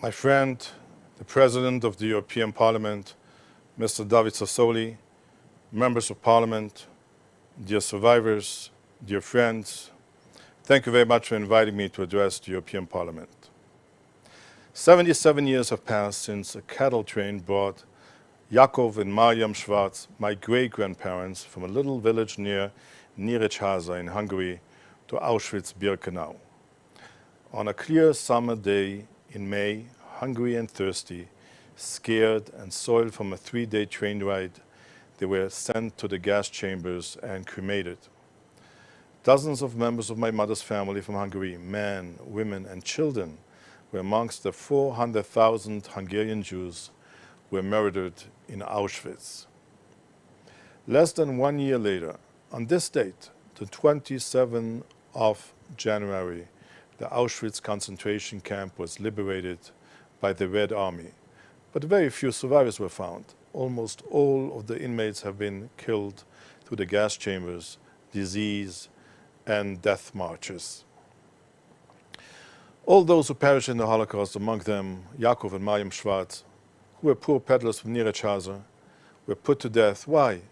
my friend, the President of the European Parliament, Mr. David Sassoli, members of Parliament, dear survivors, dear friends, thank you very much for inviting me to address the European Parliament. 77 years have passed since a cattle train brought Yaakov and Mariam Schwarz, my great-grandparents, from a little village near Nyíregyháza in Hungary to Auschwitz-Birkenau. On a clear summer day in May, hungry and thirsty, scared and soiled from a 3-day train ride, they were sent to the gas chambers and cremated. Dozens of members of my mother's family from Hungary, men, women, and children, were amongst the 400,000 Hungarian Jews who were murdered in Auschwitz. Less than 1 year later, on this date, the 27th of January, the Auschwitz concentration camp was liberated by the Red Army, but very few survivors were found. Almost all of the inmates have been killed through the gas chambers, disease, and death marches. All those who perished in the Holocaust, among them Yaakov and Mariam Schwarz, who were poor peddlers from Nyíregyháza, were put to death. Why?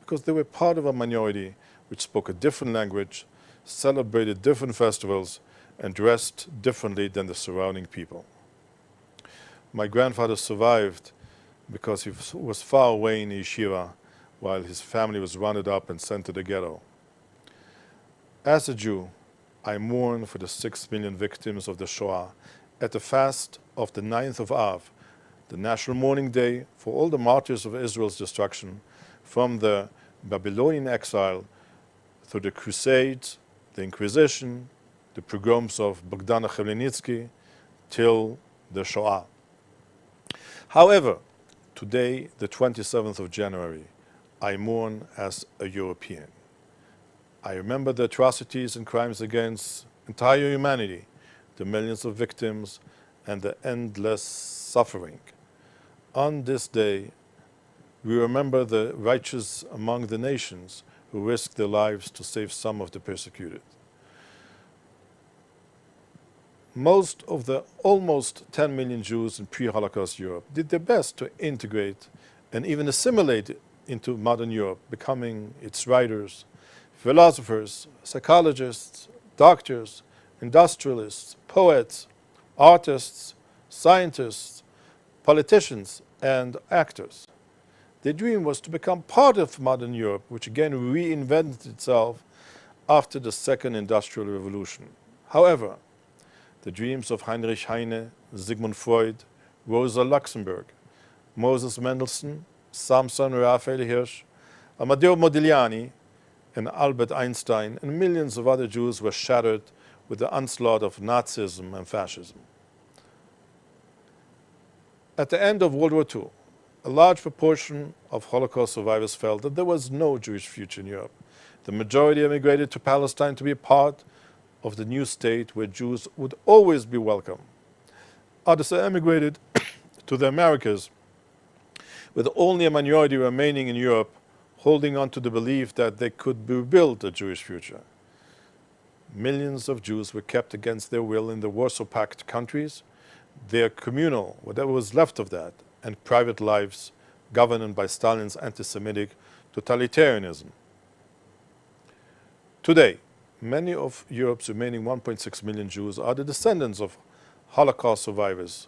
Because they were part of a minority which spoke a different language, celebrated different festivals, and dressed differently than the surrounding people. My grandfather survived because he was far away in yeshiva while his family was rounded up and sent to the ghetto. As a Jew, I mourn for the 6 million victims of the Shoah at the fast of the 9th of Av, the national mourning day for all the martyrs of Israel's destruction, from the Babylonian exile through the Crusades, the Inquisition, the pogroms of Bogdana Khmelnytsky, till the Shoah. However, today, the 27th of January, I mourn as a European. I remember the atrocities and crimes against entire humanity, the millions of victims, and the endless suffering. On this day, we remember the righteous among the nations who risked their lives to save some of the persecuted. Most of the almost 10 million Jews in pre-Holocaust Europe did their best to integrate and even assimilate into modern Europe, becoming its writers, philosophers, psychologists, doctors, industrialists, poets, artists, scientists, politicians, and actors. Their dream was to become part of modern Europe, which again reinvented itself after the Second Industrial Revolution. However, the dreams of Heinrich Heine, Sigmund Freud, Rosa Luxemburg, Moses Mendelssohn, Samson Raphael Hirsch, Amadeo Modigliani, and Albert Einstein, and millions of other Jews were shattered with the onslaught of Nazism and fascism. At the end of World War II, a large proportion of Holocaust survivors felt that there was no Jewish future in Europe. The majority emigrated to Palestine to be a part of the new state where Jews would always be welcome. Others emigrated to the Americas, with only a minority remaining in Europe, holding on to the belief that they could rebuild a Jewish future. Millions of Jews were kept against their will in the Warsaw Pact countries, their communal, whatever was left of that, and private lives governed by Stalin's anti-Semitic totalitarianism. Today, many of Europe's remaining 1.6 million Jews are the descendants of Holocaust survivors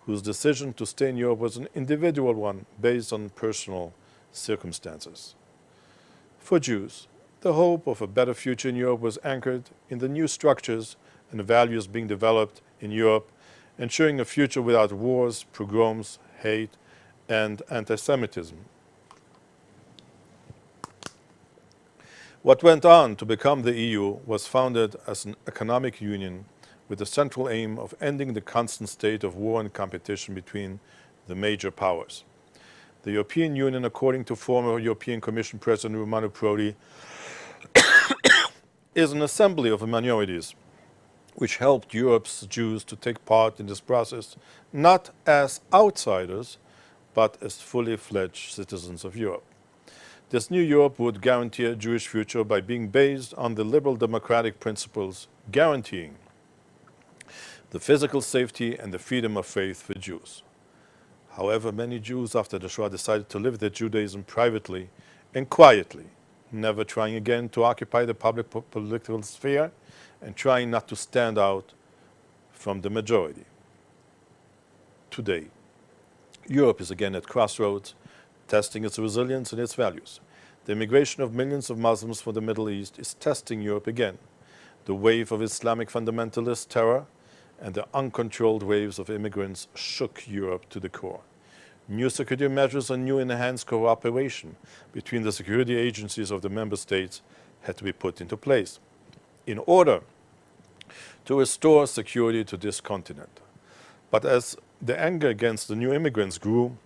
whose decision to stay in Europe was an individual one based on personal circumstances. For Jews, the hope of a better future in Europe was anchored in the new structures and values being developed in Europe, ensuring a future without wars, pogroms, hate, and anti-Semitism. What went on to become the EU was founded as an economic union with the central aim of ending the constant state of war and competition between the major powers. The European Union, according to former European Commission President Romano Prodi, is an assembly of minorities which helped Europe's Jews to take part in this process, not as outsiders, but as fully fledged citizens of Europe. This new Europe would guarantee a Jewish future by being based on the liberal democratic principles, guaranteeing the physical safety and the freedom of faith for Jews. However, many Jews after the Shoah decided to live their Judaism privately and quietly, never trying again to occupy the public political sphere and trying not to stand out from the majority. Today, Europe is again at crossroads, testing its resilience and its values. The immigration of millions of Muslims from the Middle East is testing Europe again. The wave of Islamic fundamentalist terror and the uncontrolled waves of immigrants shook Europe to the core. New security measures and new enhanced cooperation between the security agencies of the member states had to be put into place in order to restore security to this continent. But as the anger against the new immigrants grew,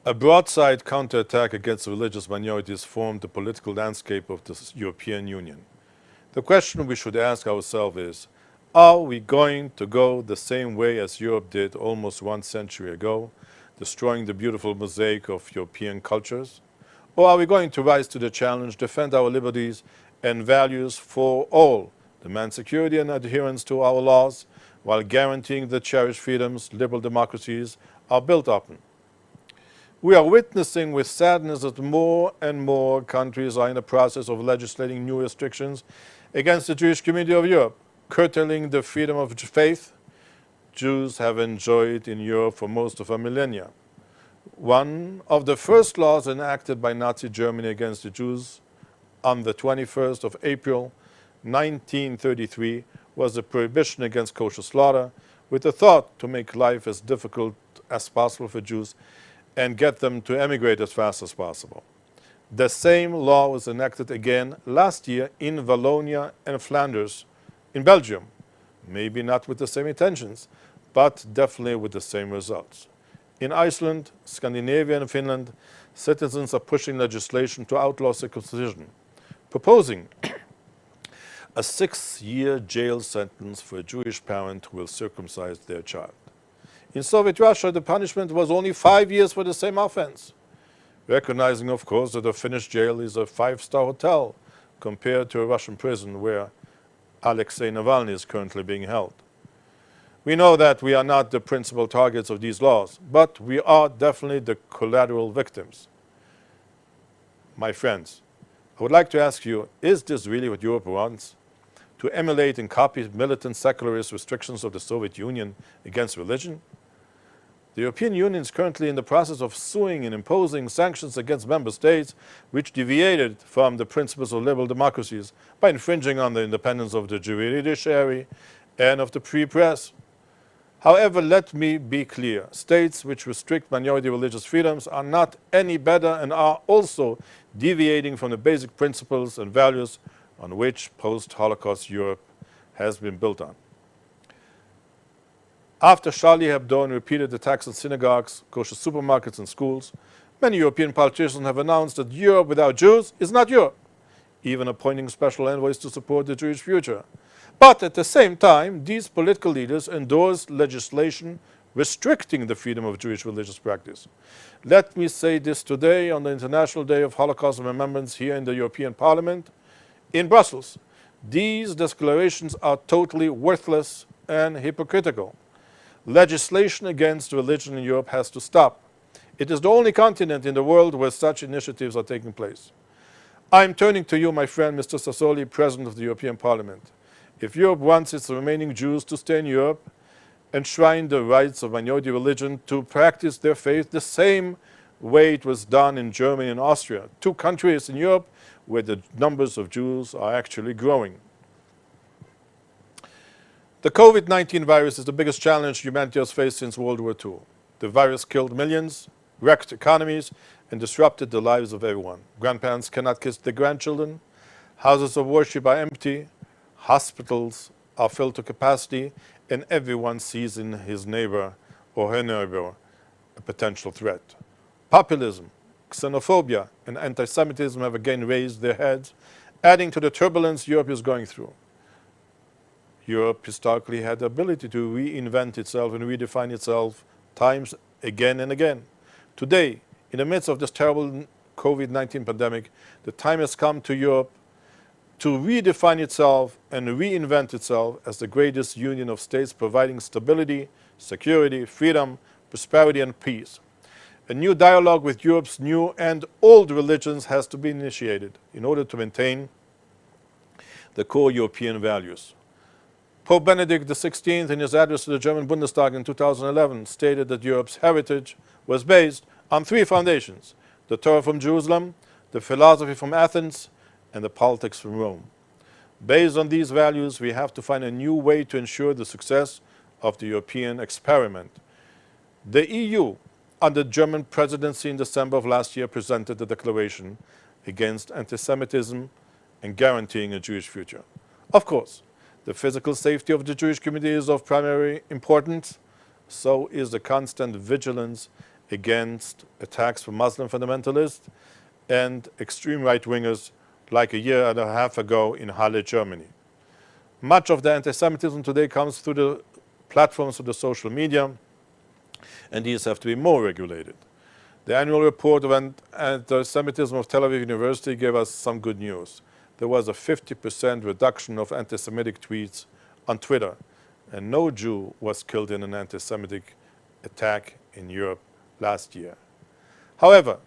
a broadside counterattack against religious minorities formed the political landscape of the European Union. The question we should ask ourselves is, are we going to go the same way as Europe did almost 1 century ago, destroying the beautiful mosaic of European cultures? Or are we going to rise to the challenge, defend our liberties and values for all, demand security and adherence to our laws, while guaranteeing the cherished freedoms liberal democracies are built upon? We are witnessing with sadness that more and more countries are in the process of legislating new restrictions against the Jewish community of Europe, curtailing the freedom of faith Jews have enjoyed in Europe for most of a millennia. One of the first laws enacted by Nazi Germany against the Jews on the 21st of April 1933 was the prohibition against kosher slaughter, with the thought to make life as difficult as possible for Jews and get them to emigrate as fast as possible. The same law was enacted again last year in Wallonia and Flanders in Belgium, maybe not with the same intentions, but definitely with the same results. In Iceland, Scandinavia and Finland, citizens are pushing legislation to outlaw circumcision, proposing a 6-year jail sentence for a Jewish parent who will circumcise their child. In Soviet Russia, the punishment was only 5 years for the same offense, recognizing, of course, that a Finnish jail is a 5-star hotel compared to a Russian prison where Alexei Navalny is currently being held. We know that we are not the principal targets of these laws, but we are definitely the collateral victims. My friends, I would like to ask you, is this really what Europe wants? To emulate and copy militant secularist restrictions of the Soviet Union against religion? The European Union is currently in the process of suing and imposing sanctions against member states which deviated from the principles of liberal democracies by infringing on the independence of the judiciary and of the free press. However, let me be clear. States which restrict minority religious freedoms are not any better and are also deviating from the basic principles and values on which post-Holocaust Europe has been built on. After Charlie Hebdo and repeated attacks on synagogues, kosher supermarkets and schools, many European politicians have announced that Europe without Jews is not Europe, even appointing special envoys to support the Jewish future. But at the same time, these political leaders endorsed legislation restricting the freedom of Jewish religious practice. Let me say this today on the International Day of Holocaust Remembrance here in the European Parliament in Brussels. These declarations are totally worthless and hypocritical. Legislation against religion in Europe has to stop. It is the only continent in the world where such initiatives are taking place. I am turning to you, my friend, Mr. Sassoli, President of the European Parliament. If Europe wants its remaining Jews to stay in Europe, enshrine the rights of minority religion to practice their faith the same way it was done in Germany and Austria, 2 countries in Europe where the numbers of Jews are actually growing. The COVID-19 virus is the biggest challenge humanity has faced since World War II. The virus killed millions, wrecked economies, and disrupted the lives of everyone. Grandparents cannot kiss their grandchildren, houses of worship are empty, hospitals are filled to capacity, and everyone sees in his neighbor or her neighbor a potential threat. Populism, xenophobia, and anti-Semitism have again raised their heads, adding to the turbulence Europe is going through. Europe historically had the ability to reinvent itself and redefine itself times again and again. Today, in the midst of this terrible COVID-19 pandemic, the time has come to Europe to redefine itself and reinvent itself as the greatest union of states providing stability, security, freedom, prosperity, and peace. A new dialogue with Europe's new and old religions has to be initiated in order to maintain the core European values. Pope Benedict XVI, in his address to the German Bundestag in 2011, stated that Europe's heritage was based on three foundations: the Torah from Jerusalem, the philosophy from Athens, and the politics from Rome. Based on these values, we have to find a new way to ensure the success of the European experiment. The EU, under German presidency in December of last year, presented a declaration against anti-Semitism and guaranteeing a Jewish future. Of course, the physical safety of the Jewish community is of primary importance. So is the constant vigilance against attacks from Muslim fundamentalists and extreme right-wingers, like a year and a half ago in Halle, Germany. Much of the anti-Semitism today comes through the platforms of the social media, and these have to be more regulated. The annual report of anti-Semitism of Tel Aviv University gave us some good news. There was a 50% reduction of anti-Semitic tweets on Twitter, and no Jew was killed in an anti-Semitic attack in Europe last year. However,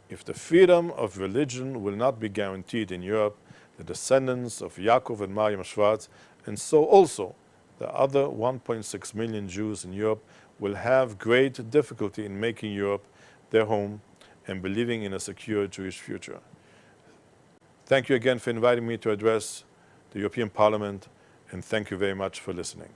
if the freedom of religion will not be guaranteed in Europe, the descendants of Yaakov and Miriam Schwartz, and so also the other 1.6 million Jews in Europe, will have great difficulty in making Europe their home and believing in a secure Jewish future. Thank you again for inviting me to address the European Parliament, and thank you very much for listening.